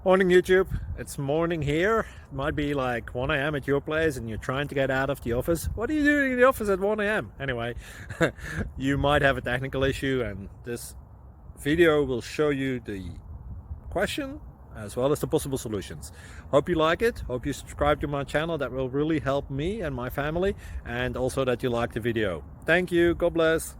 Morning YouTube, it's morning here. It might be like 1 a.m. at your place and you're trying to get out of the office. What are you doing in the office at 1 a.m.? Anyway, you might have a technical issue and this video will show you the question as well as the possible solutions. Hope you like it, hope you subscribe to my channel. That will really help me and my family, and also that you like the video. Thank you, God bless.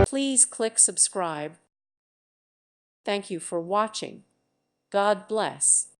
Please click subscribe. Thank you for watching. God bless.